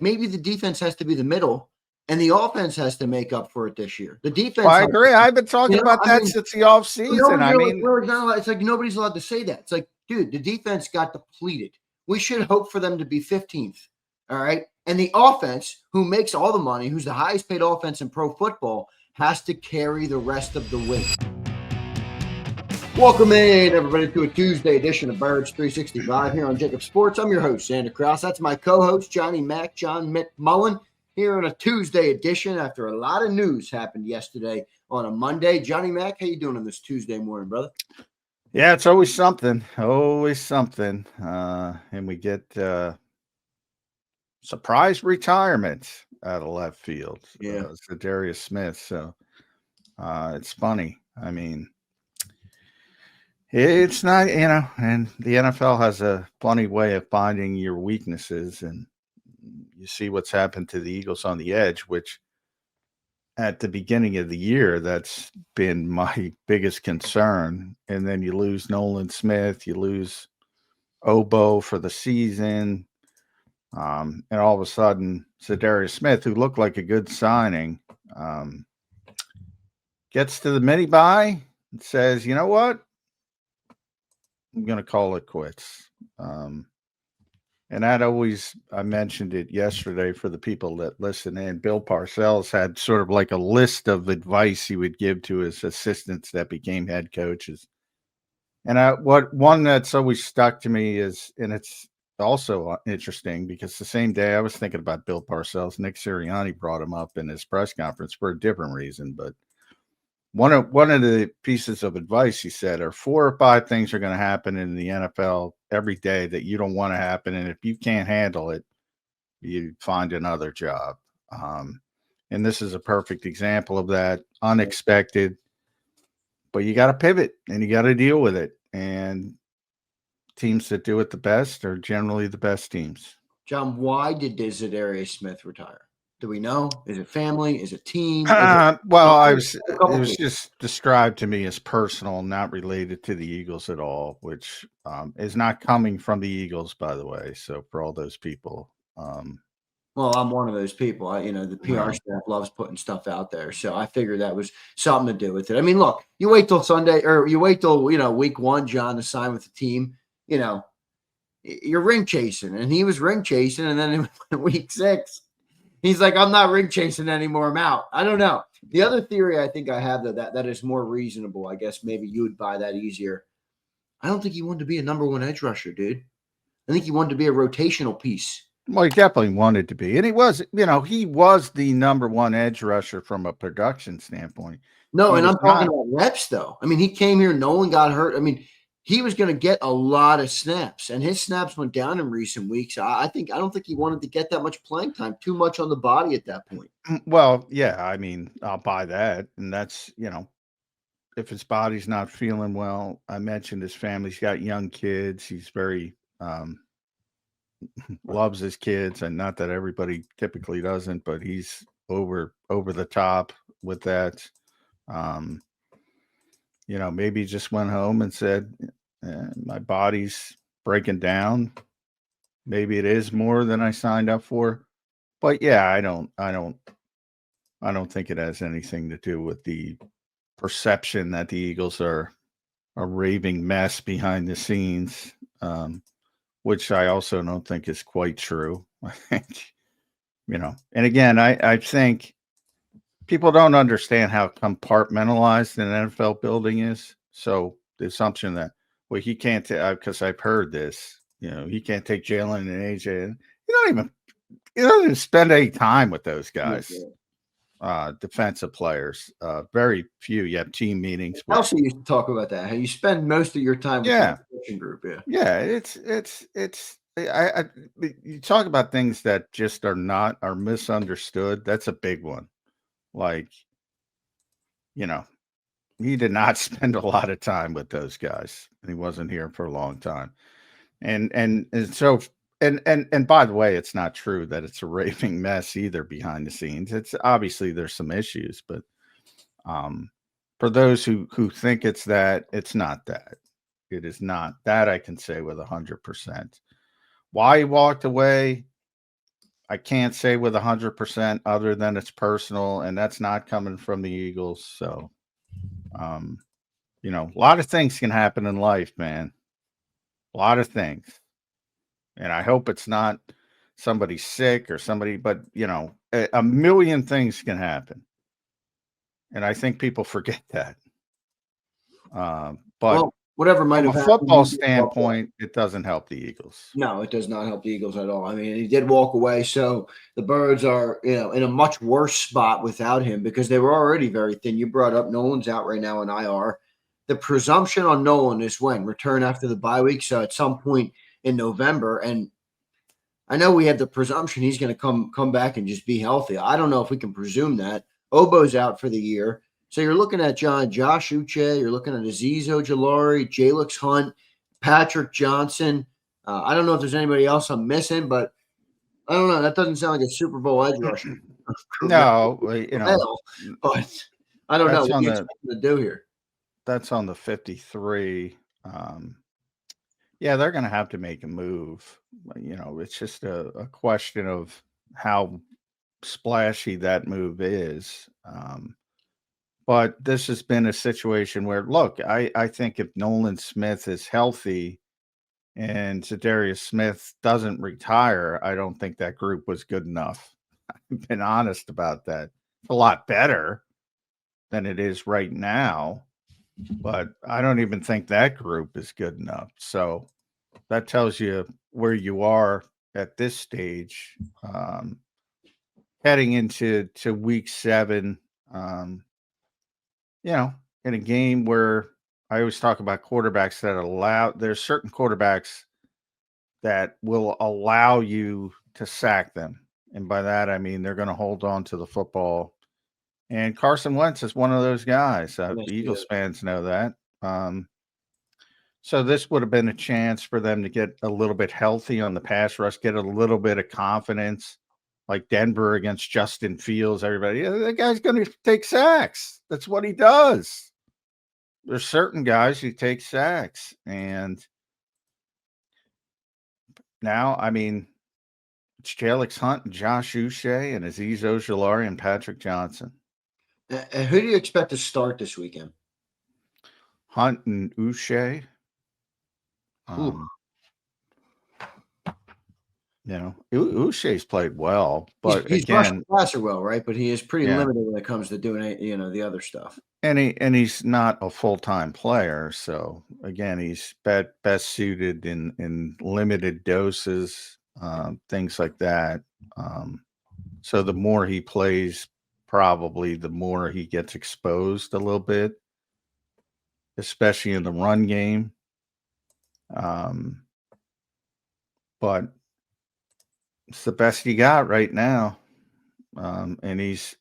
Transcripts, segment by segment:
maybe the defense has to be the middle and the offense has to make up for it this year. The defense. Well, I agree. I've been talking about that since the offseason. It's like nobody's allowed to say that. It's like, dude, the defense got depleted. We should hope for them to be 15th. All right. And the offense, who makes all the money, who's the highest paid offense in pro football, has to carry the rest of the weight. Welcome in, everybody, to a Tuesday edition of Birds 365 here on JAKIB Sports. I'm your host, Zander Krause. That's my co-host, John McMullen, here on a Tuesday edition after a lot of news happened yesterday on a Monday. Johnny Mac, how you doing on this Tuesday morning, brother? Yeah, it's always something. And we get surprise retirements out of left field. Yeah. Za'Darius Smith. So it's funny. I mean, it's not, and the NFL has a funny way of finding your weaknesses. And you see what's happened to the Eagles on the edge, which at the beginning of the year, that's been my biggest concern. And then you lose Nolan Smith, you lose Obo for the season. And all of a sudden, Za'Darius Smith, who looked like a good signing, gets to the mini-bye and says, you know what? I'm going to call it quits. And that always, I mentioned it yesterday for the people that listen in. Bill Parcells had sort of like a list of advice he would give to his assistants that became head coaches. And one that's always stuck to me is, and it's also interesting because the same day I was thinking about Bill Parcells, Nick Sirianni brought him up in his press conference for a different reason. But one of the pieces of advice he said are 4 or 5 things are going to happen in the NFL every day that you don't want to happen. And if you can't handle it, you find another job. And this is a perfect example of that. Unexpected, but you got to pivot and you got to deal with it. And teams that do it the best are generally the best teams. John, why did Za'Darius Smith retire? Do we know? Is it family? Is it team? It was just described to me as personal, not related to the Eagles at all, which is not coming from the Eagles, by the way. So for all those people, well, I'm one of those people. The PR staff loves putting stuff out there, so I figured that was something to do with it. I mean, look, you wait till Sunday, or you wait till week 1, John, to sign with the team. You're ring chasing, and he was ring chasing, and then in week 6. He's like, I'm not ring chasing anymore. I'm out. I don't know. The other theory I think I have that is more reasonable. I guess maybe you would buy that easier. I don't think he wanted to be a number 1 edge rusher, dude. I think he wanted to be a rotational piece. Well, he definitely wanted to be. And he was the number 1 edge rusher from a production standpoint. No, and I'm talking about reps, though. I mean, he came here. No one got hurt. I mean, he was going to get a lot of snaps, and his snaps went down in recent weeks. I don't think he wanted to get that much playing time, too much on the body at that point. Well, yeah, I mean, I'll buy that. And that's, if his body's not feeling well, I mentioned his family's got young kids. He's very, loves his kids, and not that everybody typically doesn't, but he's over the top with that. Maybe he just went home and said, my body's breaking down. Maybe it is more than I signed up for. But yeah, I don't think it has anything to do with the perception that the Eagles are a raving mess behind the scenes, which I also don't think is quite true. I think, and again, I think people don't understand how compartmentalized an NFL building is. So the assumption that, well, he can't, because I've heard this, he can't take Jalen and AJ. And you don't even spend any time with those guys, defensive players. Very few. You have team meetings. I also used to talk about that. How you spend most of your time with the coaching group. Yeah. You talk about things that just are misunderstood. That's a big one. Like, he did not spend a lot of time with those guys, and he wasn't here for a long time. And so, and by the way, it's not true that it's a raving mess either behind the scenes. It's obviously there's some issues, but for those who think it's that, it's not that. It is not that. I can say with 100%. Why he walked away, I can't say with 100% other than it's personal, and that's not coming from the Eagles. So, a lot of things can happen in life, man. A lot of things. And I hope it's not somebody sick or somebody, but, a million things can happen. And I think people forget that. But Well, whatever might from a have happened, football standpoint, it doesn't help the Eagles. no, it does not help the Eagles at all. I mean, he did walk away, so the Birds are, in a much worse spot without him because they were already very thin. You brought up Nolan's out right now in IR. The presumption on Nolan is when? Return after the bye week, so at some point in November. And I know we have the presumption he's going to come back and just be healthy. I don't know if we can presume that. Obo's out for the year. So you're looking at Josh Uche, you're looking at Azeez Ojulari, Jalix Hunt, Patrick Johnson. I don't know if there's anybody else I'm missing, but I don't know. That doesn't sound like a Super Bowl edge rusher. No, but I don't know that's what on you the expect them to do here. that's on the 53. Yeah, they're going to have to make a move. It's just a question of how splashy that move is. But this has been a situation where, look, I think if Nolan Smith is healthy and Za'Darius Smith doesn't retire, I don't think that group was good enough. I've been honest about that. It's a lot better than it is right now, but I don't even think that group is good enough. So that tells you where you are at this stage, heading into week 7. In a game where I always talk about quarterbacks there's certain quarterbacks that will allow you to sack them. And by that, I mean, they're going to hold on to the football. And Carson Wentz is one of those guys. Yes, The Eagles fans know that. So this would have been a chance for them to get a little bit healthy on the pass rush, get a little bit of confidence, like Denver against Justin Fields. Everybody, that guy's going to take sacks. That's what he does. There's certain guys who take sacks. And now, I mean, it's Jalix Hunt and Josh Uche and Azeez Ojulari and Patrick Johnson. Who do you expect to start this weekend? Hunt and Uche. Uche's played well, but he's again, rushing the passer well, right? But he is pretty Yeah. limited when it comes to doing the other stuff. and he's not a full-time player, so again, he's best suited in limited doses, things like that. So the more he plays, probably the more he gets exposed a little bit, especially in the run game. But it's the best you got right now. And he's,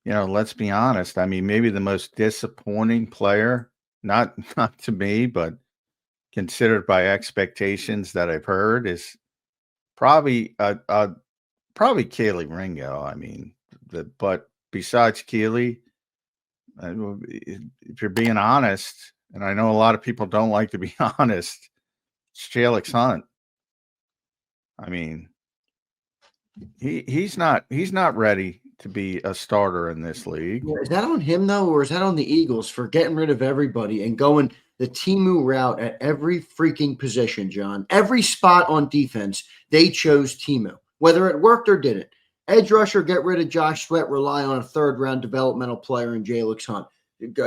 let's be honest. I mean, maybe the most disappointing player, not to me, but considered by expectations that I've heard, is probably Keely Ringo. I mean, but besides Keely, if you're being honest, and I know a lot of people don't like to be honest, it's Jalix Hunt. I mean, he's not ready to be a starter in this league. Yeah, is that on him though, or is that on the Eagles for getting rid of everybody and going the Temu route at every freaking position, John? Every spot on defense, they chose Temu, whether it worked or didn't. Edge rusher, get rid of Josh Sweat, rely on a third-round developmental player in Jalix Hunt.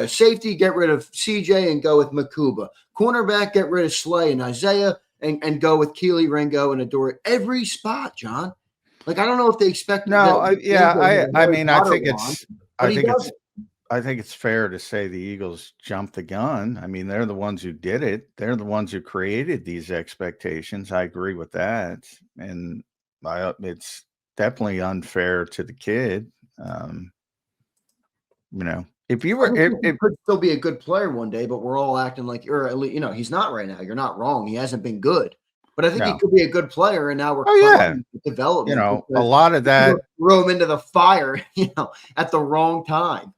Safety, get rid of CJ and go with Makuba. Cornerback, get rid of Slay and Isaiah and go with Keely Ringo and Adore. Every spot, John. Like, I don't know if they expect. No, I think it's fair to say the Eagles jumped the gun. I mean, they're the ones who did it. They're the ones who created these expectations. I agree with that, and it's definitely unfair to the kid. If you were, it could still be a good player one day, but we're all acting like, or at least, he's not right now. You're not wrong. He hasn't been good, but I think he could be a good player. And now we're development. A lot of that throw him into the fire, at the wrong time.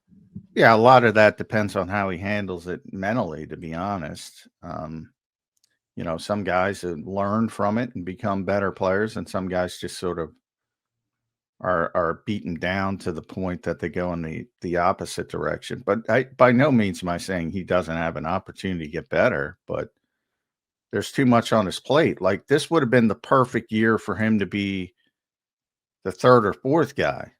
Yeah, a lot of that depends on how he handles it mentally, to be honest. Some guys have learned from it and become better players, and some guys just sort of are beaten down to the point that they go in the opposite direction. But by no means am I saying he doesn't have an opportunity to get better, but there's too much on his plate. Like, this would have been the perfect year for him to be the third or fourth guy.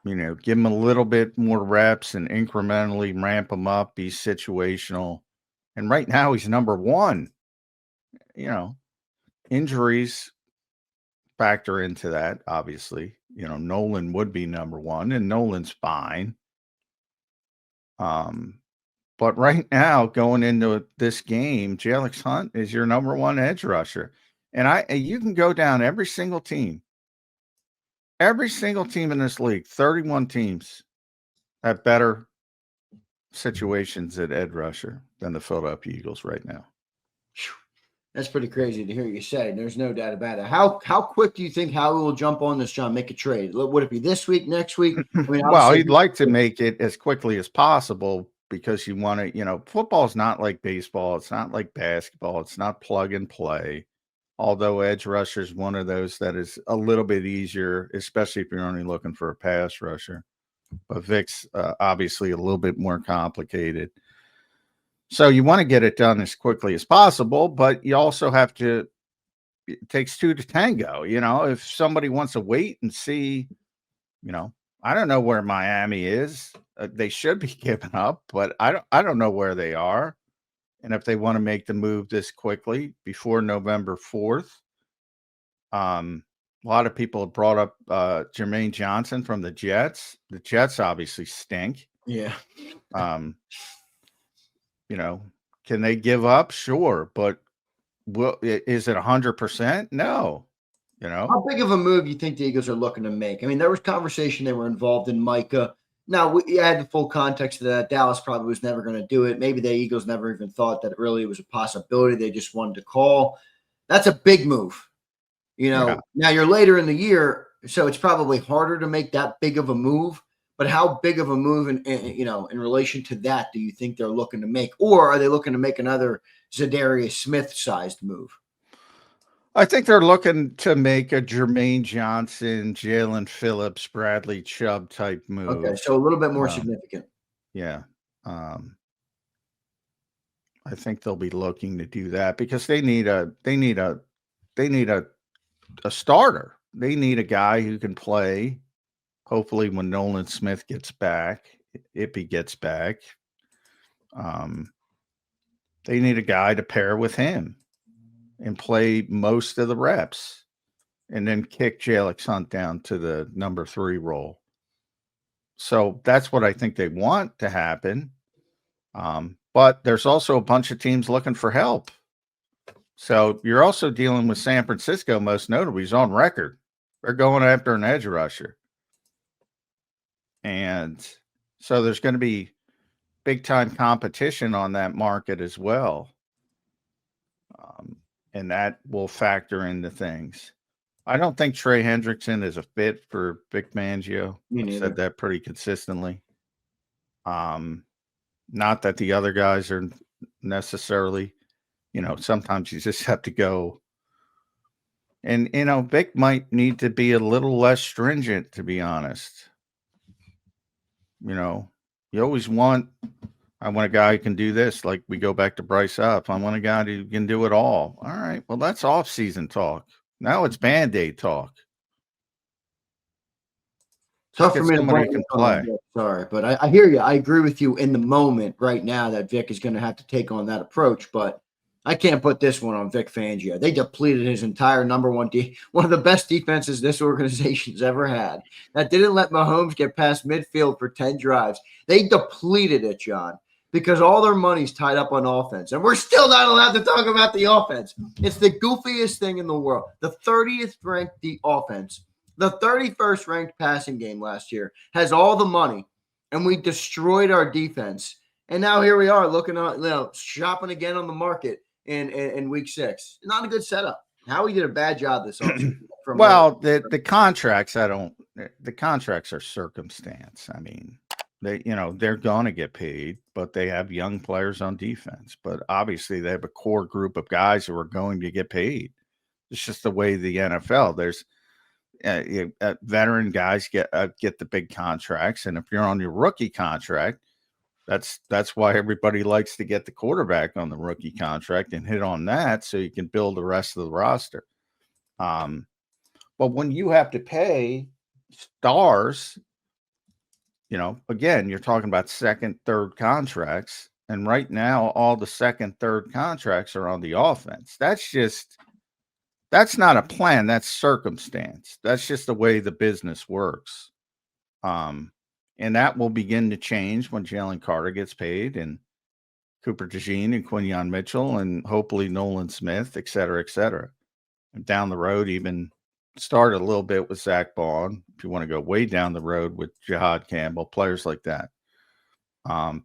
Give him a little bit more reps and incrementally ramp him up, be situational. And right now he's number one. Injuries factor into that, obviously. Nolan would be number one, and Nolan's fine. But right now, going into this game, Jalen Hunt is your number one edge rusher. And you can go down every single team. Every single team in this league, 31 teams, have better situations at edge rusher than the Philadelphia Eagles right now. That's pretty crazy to hear you say. There's no doubt about it. How quick do you think Howie will jump on this, John, make a trade? Would it be this week, next week? Well, he'd like to make it as quickly as possible because you want to, football's not like baseball. It's not like basketball. It's not plug and play. Although edge rusher is one of those that is a little bit easier, especially if you're only looking for a pass rusher. But Vic's obviously a little bit more complicated. So you want to get it done as quickly as possible, but you also have to, it takes two to tango. If somebody wants to wait and see, I don't know where Miami is. They should be giving up, but I don't know where they are. And if they want to make the move this quickly before November 4th, a lot of people have brought up Jermaine Johnson from the Jets. The Jets obviously stink. Yeah. Can they give up? Sure. But is it 100%? No. How big of a move you think the Eagles are looking to make? I mean, there was conversation they were involved in Micah. Now, we had the full context of that. Dallas probably was never going to do it. Maybe the Eagles never even thought that it really was a possibility. They just wanted to call. That's a big move. Now you're later in the year, so it's probably harder to make that big of a move. But how big of a move in relation to that do you think they're looking to make? Or are they looking to make another Za'Darius Smith sized move? I think they're looking to make a Jermaine Johnson, Jalen Phillips, Bradley Chubb type move. Okay, so a little bit more significant. Yeah. I think they'll be looking to do that because they need a starter. They need a guy who can play. Hopefully when Nolan Smith gets back, if he gets back, they need a guy to pair with him and play most of the reps and then kick Jalen Hunt down to the number 3 role. So that's what I think they want to happen. But there's also a bunch of teams looking for help. So you're also dealing with San Francisco, most notably. He's on record. They're going after an edge rusher. And so there's going to be big time competition on that market as well. And that will factor into things. I don't think Trey Hendrickson is a fit for Vic Fangio. I've said that pretty consistently. Not that the other guys are necessarily, sometimes you just have to go. And, Vic might need to be a little less stringent, to be honest. You always I want a guy who can do this. Like we go back to Bryce Up. I want a guy who can do it all. All right. Well, that's off-season talk. Now it's Band-Aid talk. Tough for me to can play. Sorry, but I hear you. I agree with you in the moment right now that Vic is going to have to take on that approach, but I can't put this one on Vic Fangio. They depleted his entire number one one of the best defenses this organization's ever had. That didn't let Mahomes get past midfield for 10 drives. They depleted it, John, because all their money's tied up on offense. And we're still not allowed to talk about the offense. It's the goofiest thing in the world. The 30th ranked offense, the 31st ranked passing game last year, has all the money, and we destroyed our defense. And now here we are looking at, shopping again on the market in week 6. Not a good setup. Howie did a bad job this offseason. Well, the contracts, the contracts are circumstance. I mean, they're going to get paid, but they have young players on defense. But obviously they have a core group of guys who are going to get paid. It's just the way the NFL, veteran guys get the big contracts, and if you're on your rookie contract, that's why everybody likes to get the quarterback on the rookie contract and hit on that so you can build the rest of the roster. But when you have to pay stars, again, you're talking about second, third contracts. And right now, all the second, third contracts are on the offense. That's not a plan. That's circumstance. That's just the way the business works. And that will begin to change when Jalen Carter gets paid, and Cooper DeJean and Quinyon Mitchell, and hopefully Nolan Smith, et cetera, et cetera. And down the road, even start a little bit with Zach Bond, if you want to go way down the road with Jahad Campbell, players like that.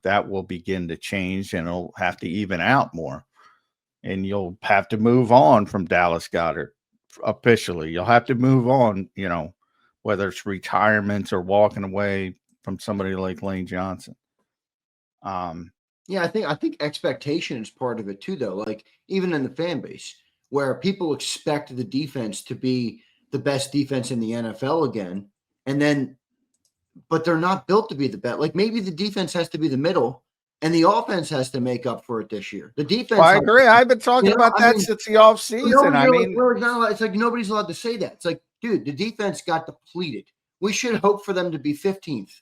That will begin to change, and it'll have to even out more. And you'll have to move on from Dallas Goedert officially. You'll have to move on, whether it's retirement or walking away from somebody like Lane Johnson. Yeah, I think expectation is part of it too, though. Like even in the fan base, where people expect the defense to be the best defense in the NFL again, but they're not built to be the best. Like maybe the defense has to be the middle, and the offense has to make up for it this year. The defense. Well, I agree. I've been talking about that since the offseason. It's like nobody's allowed to say that. It's like, dude, the defense got depleted. We should hope for them to be 15th.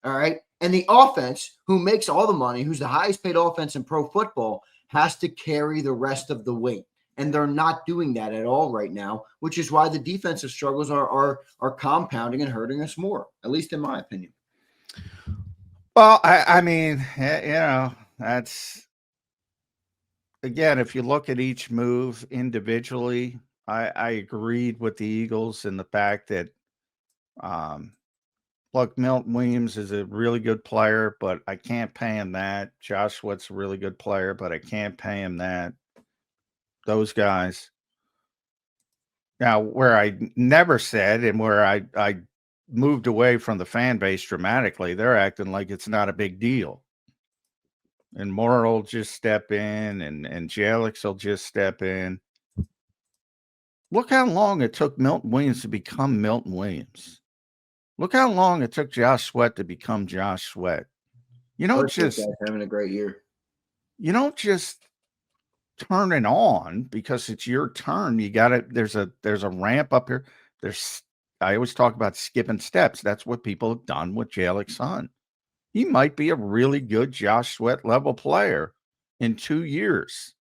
All right. And the offense, who makes all the money, who's the highest paid offense in pro football, has to carry the rest of the weight. And they're not doing that at all right now, which is why the defensive struggles are compounding and hurting us more, at least in my opinion. Well, I mean, that's, again, if you look at each move individually, I agreed with the Eagles in the fact that, look, Milton Williams is a really good player, but I can't pay him that. Josh Sweat's a really good player, but I can't pay him that. Those guys. Now, where I never said and where I moved away from the fan base dramatically, they're acting like it's not a big deal. And Moore will just step in, and Jalix will just step in. Look how long it took Milton Williams to become Milton Williams. Look how long it took Josh Sweat to become Josh Sweat. Just having a great year. You don't just turn it on because it's your turn. You got to. There's a ramp up here. I always talk about skipping steps. That's what people have done with Jalix Son. He might be a really good Josh Sweat level player in 2 years.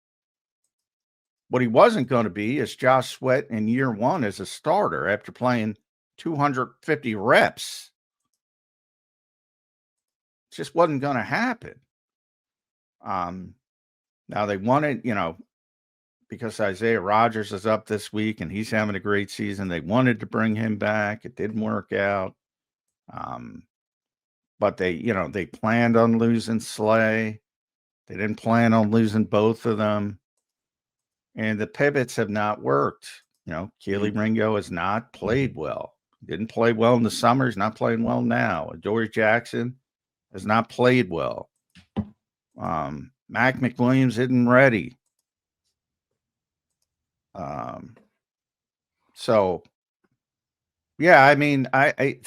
What he wasn't going to be is Josh Sweat in year one as a starter after playing 250 reps. It just wasn't going to happen. Now they wanted, because Isaiah Rodgers is up this week and he's having a great season, they wanted to bring him back. It didn't work out. But they planned on losing Slay. They didn't plan on losing both of them. And the pivots have not worked. Keely Ringo has not played well. Didn't play well in the summer. He's not playing well now. Adoree Jackson has not played well. Mac McWilliams isn't ready. So, yeah, I mean, I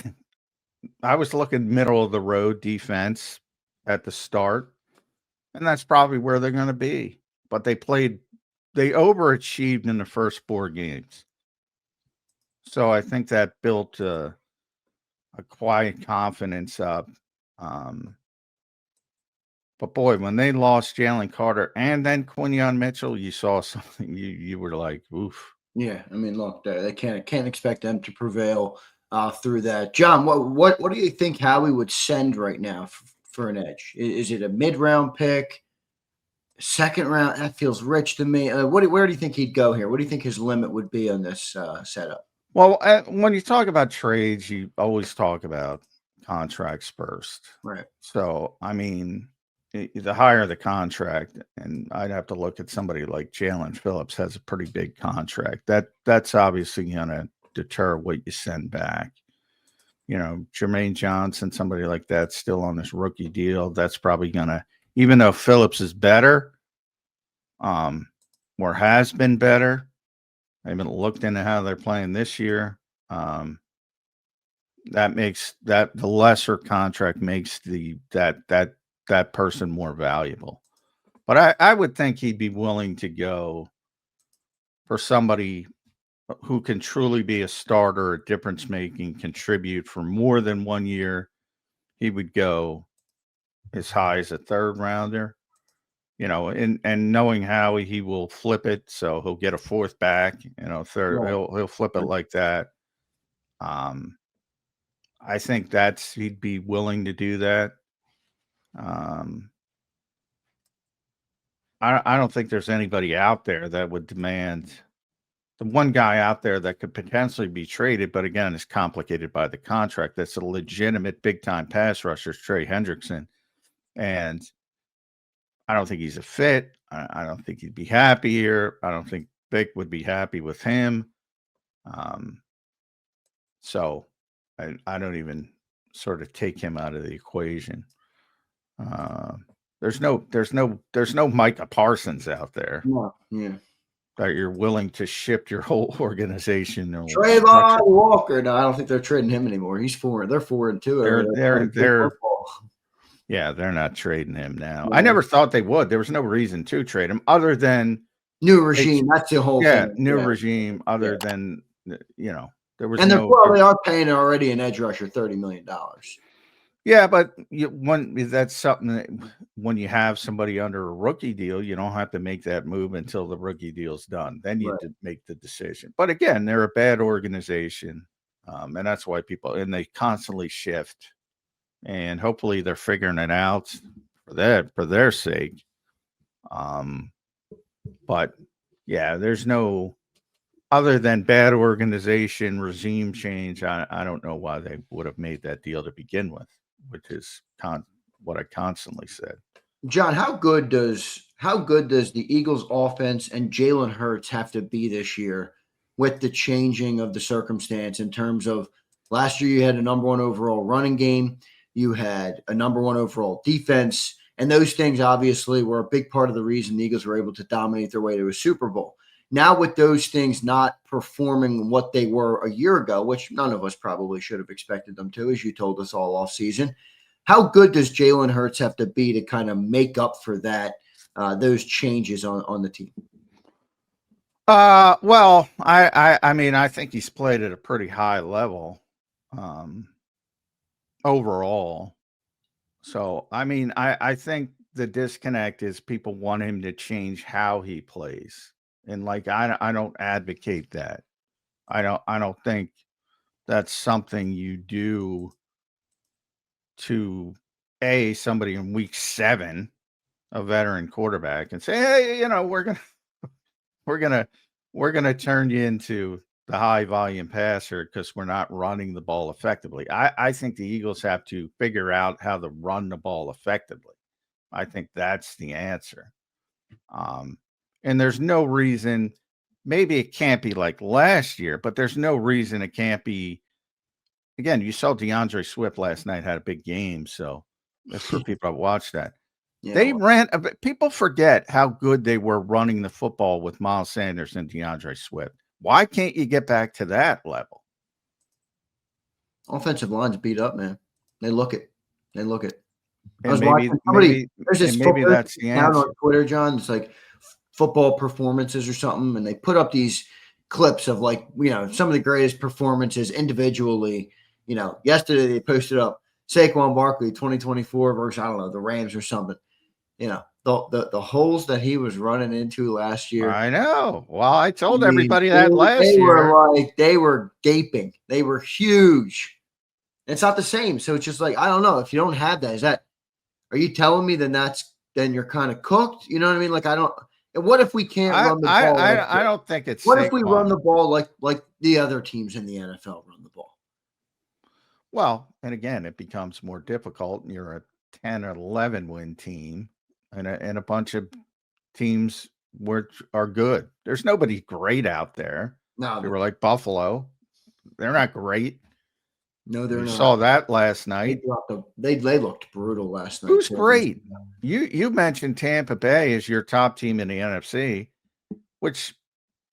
was looking middle of the road defense at the start, and that's probably where they're going to be. But they overachieved in the first 4 games. So I think that built a quiet confidence up. But boy, when they lost Jalen Carter and then Quinyon Mitchell, you saw something you were like, oof. Yeah, I mean, look, they can't expect them to prevail through that. John, what do you think Howie would send right now for an edge? Is it a mid-round pick, second round? That feels rich to me. Where do you think he'd go here? What do you think his limit would be on this setup? Well, when you talk about trades, you always talk about contracts first. Right. So, I mean, the higher the contract, and I'd have to look at somebody like Jalen Phillips has a pretty big contract. That's obviously going to deter what you send back. Jermaine Johnson, somebody like that, still on this rookie deal. That's probably going to, even though Phillips is better, or has been better. I haven't looked into how they're playing this year. that makes that the lesser contract makes that person more valuable. But I would think he'd be willing to go for somebody who can truly be a starter, a difference making, contribute for more than 1 year. He would go as high as a third rounder, and knowing how he will flip it, so he'll get a fourth back, third, Right. he'll flip it like that. I think he'd be willing to do that. I don't think there's anybody out there that would demand. The one guy out there that could potentially be traded, but again, is complicated by the contract. That's a legitimate big time pass rusher, Trey Hendrickson. And I don't think he's a fit. I don't think he'd be happy here. I don't think Vic would be happy with him. So I don't even sort of take him out of the equation. There's no Micah Parsons out there. No, yeah. That you're willing to shift your whole organization. Trayvon Walker. No, I don't think they're trading him anymore. He's 4. They're 4-2. They're not trading him now. No. I never thought they would. There was no reason to trade him other than new regime. That's the whole thing. New regime. Other than there was and they are paying already an edge rusher $30 million. Yeah, but that's something that when you have somebody under a rookie deal, you don't have to make that move until the rookie deal's done. Then you make the decision. But again, they're a bad organization, and that's why they constantly shift. And hopefully they're figuring it out for their sake. But yeah, there's no other than bad organization, regime change. I don't know why they would have made that deal to begin with, which is what I constantly said. John, how good does the Eagles offense and Jalen Hurts have to be this year with the changing of the circumstance in terms of last year you had a number 1 overall running game, you had a number 1 overall defense, and those things obviously were a big part of the reason the Eagles were able to dominate their way to a Super Bowl. Now with those things not performing what they were a year ago, which none of us probably should have expected them to, as you told us all off season, how good does Jalen Hurts have to be to kind of make up for that, those changes on the team? Well, I mean, I think he's played at a pretty high level, overall. So, I mean, I think the disconnect is people want him to change how he plays. And I don't advocate that. I don't think that's something you do to somebody in week 7, a veteran quarterback, and say, hey, we're gonna turn you into the high volume passer because we're not running the ball effectively. I think the Eagles have to figure out how to run the ball effectively. I think that's the answer. And there's no reason, maybe it can't be like last year, but there's no reason it can't be. Again, you saw DeAndre Swift last night had a big game, so that's for people that watched that. Yeah, people forget how good they were running the football with Miles Sanders and DeAndre Swift. Why can't you get back to that level? Offensive line's beat up, man. They look it. I was watching somebody. There's this maybe that's the answer on Twitter, John. It's like football performances or something, and they put up these clips of some of the greatest performances individually. Yesterday they posted up Saquon Barkley 2024 versus the Rams or something. The holes that he was running into last year. I know. Well, I told everybody that last year. They were gaping. They were huge. It's not the same. So it's just I don't know. If you don't have that, are you telling me then you're kind of cooked? You know what I mean? I don't. What if we can't run the ball? I don't think it's. What if we run the ball like the other teams in the NFL run the ball? Well, and again, it becomes more difficult. You're a 10 or 11 win team, and a bunch of teams are good. There's nobody great out there. No, they were like Buffalo. They're not great. No, they're not. Saw that last night. They looked brutal last night. Who's great? You mentioned Tampa Bay as your top team in the NFC, which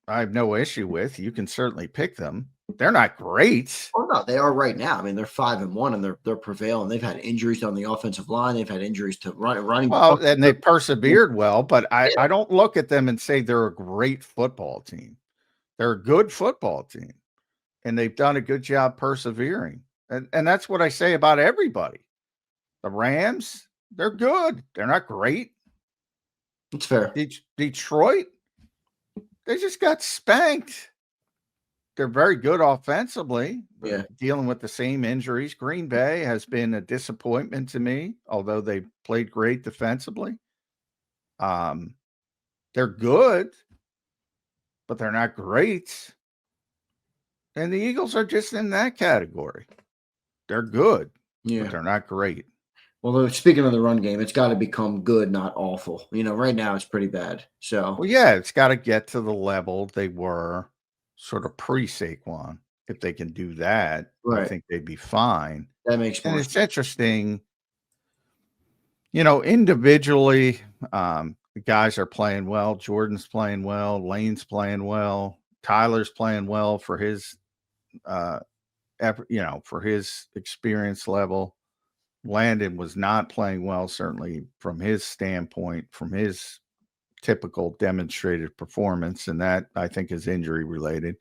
I have no issue with. You can certainly pick them. They're not great. Oh no, they are right now. I mean, they're 5-1 and they're prevailing. They've had injuries on the offensive line. They've had injuries to running. Well, and they persevered well, but Yeah. I don't look at them and say they're a great football team. They're a good football team, and they've done a good job persevering. And that's what I say about everybody. The Rams, they're good. They're not great. It's fair. Detroit, they just got spanked. They're very good offensively, Yeah. dealing with the same injuries. Green Bay has been a disappointment to me, although they played great defensively. They're good, but they're not great. And the Eagles are just in that category. They're good, Yeah. but they're not great. Well, speaking of the run game, it's got to become good, not awful. Right now it's pretty bad. So, Well, yeah, it's got to get to the level they were sort of pre-Saquon. If they can do that, I right. think they'd be fine. That makes And more it's sense. interesting, individually, the guys are playing well. Jordan's playing well. Lane's playing well. Tyler's playing well for his, for his experience level. Landon was not playing well, certainly from his standpoint, from his typical demonstrated performance, and that I think is injury related.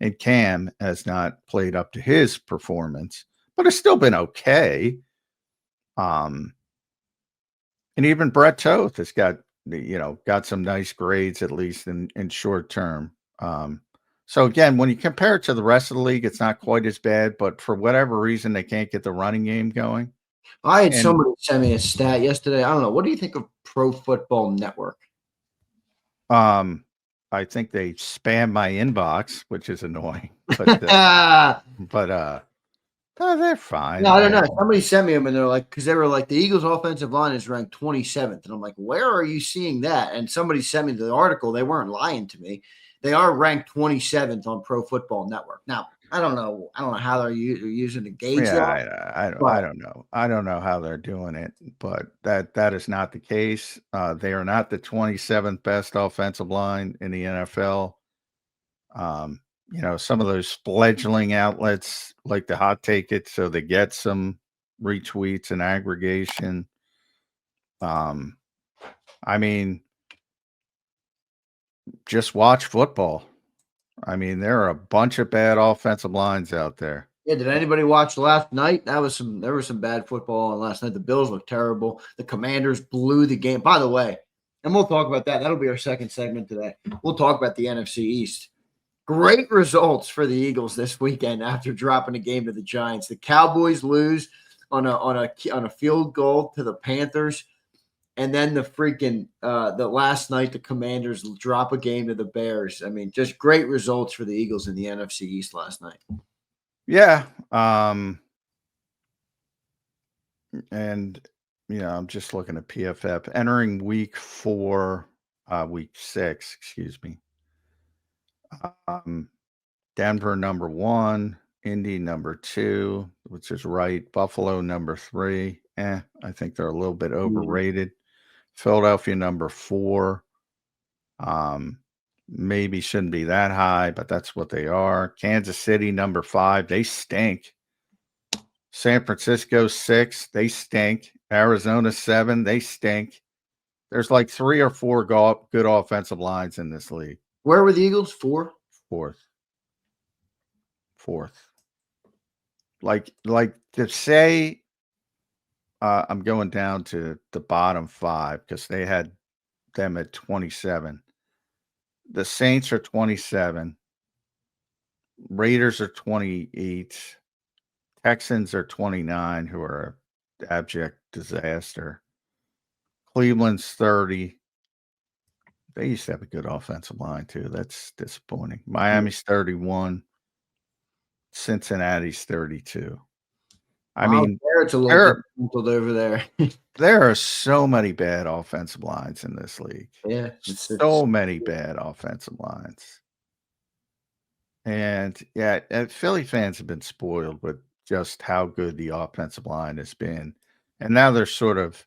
And Cam has not played up to his performance, but has still been okay. And even Brett Toth has got some nice grades, at least in short term. So again, when you compare it to the rest of the league, it's not quite as bad, but for whatever reason, they can't get the running game going. I had And somebody send me a stat yesterday. I don't know. What do you think of Pro Football Network? I think they spam my inbox, which is annoying. But they're fine. No, I don't know. Somebody sent me them, and they're like, because they were like, the Eagles' offensive line is ranked 27th, and I'm like, where are you seeing that? And somebody sent me the article. They weren't lying to me. They are ranked 27th on Pro Football Network. Now, I don't know. I don't know how they're using to gauge that. I don't know. I don't know how they're doing it, but that is not the case. They are not the 27th best offensive line in the NFL. Some of those fledgling outlets like to hot take it so they get some retweets and aggregation. I mean, just watch football. I mean, there are a bunch of bad offensive lines out there. Yeah, did anybody watch last night? There was some bad football on last night. The Bills looked terrible. The Commanders blew the game. By the way, and we'll talk about that. That'll be our second segment today. We'll talk about the NFC East. Great results for the Eagles this weekend after dropping a game to the Giants. The Cowboys lose on a field goal to the Panthers, and then the last night the Commanders drop a game to the Bears. I mean, just great results for the Eagles in the NFC East last night. Yeah. And I'm just looking at PFF entering week 6, excuse me. Denver number 1, Indy number 2, which is right. Buffalo number 3. I think they're a little bit overrated. Philadelphia number 4. Maybe shouldn't be that high, but that's what they are. Kansas City number 5. They stink. San Francisco 6. They stink. Arizona 7. They stink. There's like 3 or 4 good offensive lines in this league. Where were the Eagles? 4? Fourth. Like to say, I'm going down to the bottom 5 because they had them at 27. The Saints are 27. Raiders are 28. Texans are 29, who are an abject disaster. Cleveland's 30. They used to have a good offensive line, too. That's disappointing. Miami's 31. Cincinnati's 32. I mean, it's a little difficult over there. There are so many bad offensive lines in this league. Yeah. So many bad offensive lines. And Philly fans have been spoiled with just how good the offensive line has been. And now they're sort of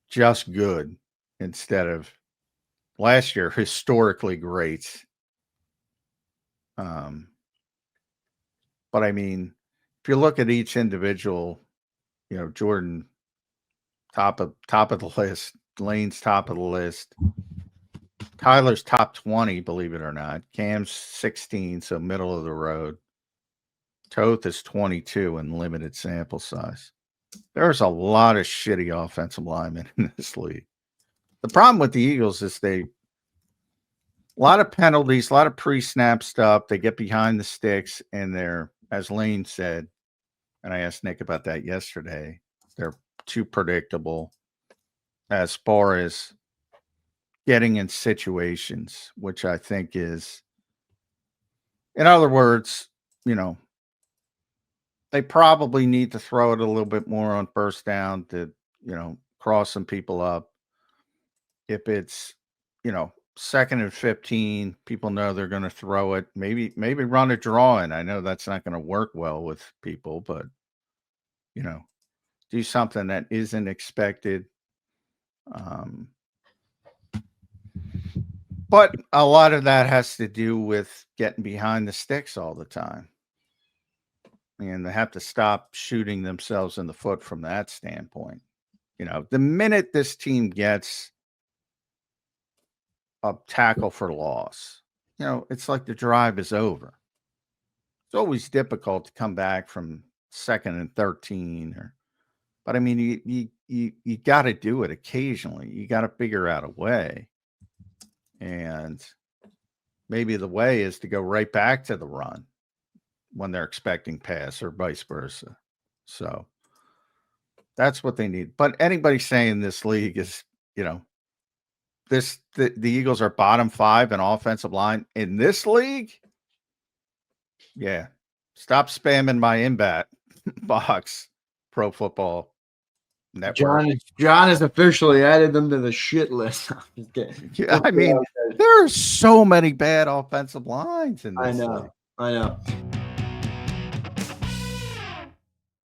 just good instead of last year historically great. But I mean, if you look at each individual, Jordan top of the list, Lane's top of the list, Tyler's top 20, believe it or not. Cam's 16, so middle of the road. Toth is 22 in limited sample size. There's a lot of shitty offensive linemen in this league. The problem with the Eagles is a lot of penalties, a lot of pre-snap stuff. They get behind the sticks, and they're, as Lane said, and I asked Nick about that yesterday, they're too predictable as far as getting in situations, which I think is, in other words, they probably need to throw it a little bit more on first down to, cross some people up. If it's, second and 15, people know they're going to throw it. Maybe run a draw in. I know that's not going to work well with people, but, do something that isn't expected. But a lot of that has to do with getting behind the sticks all the time. And they have to stop shooting themselves in the foot from that standpoint. The minute this team gets a tackle for loss, it's like the drive is over. It's always difficult to come back from 2nd and 13 but I mean, you got to do it occasionally. You got to figure out a way. And maybe the way is to go right back to the run when they're expecting pass or vice versa. So that's what they need. But anybody saying this league is, the Eagles are bottom 5 in offensive line in this league. Yeah. Stop spamming my InBat box, Pro Football Network. John has officially added them to the shit list. Yeah, I mean, there are so many bad offensive lines in this league. I know.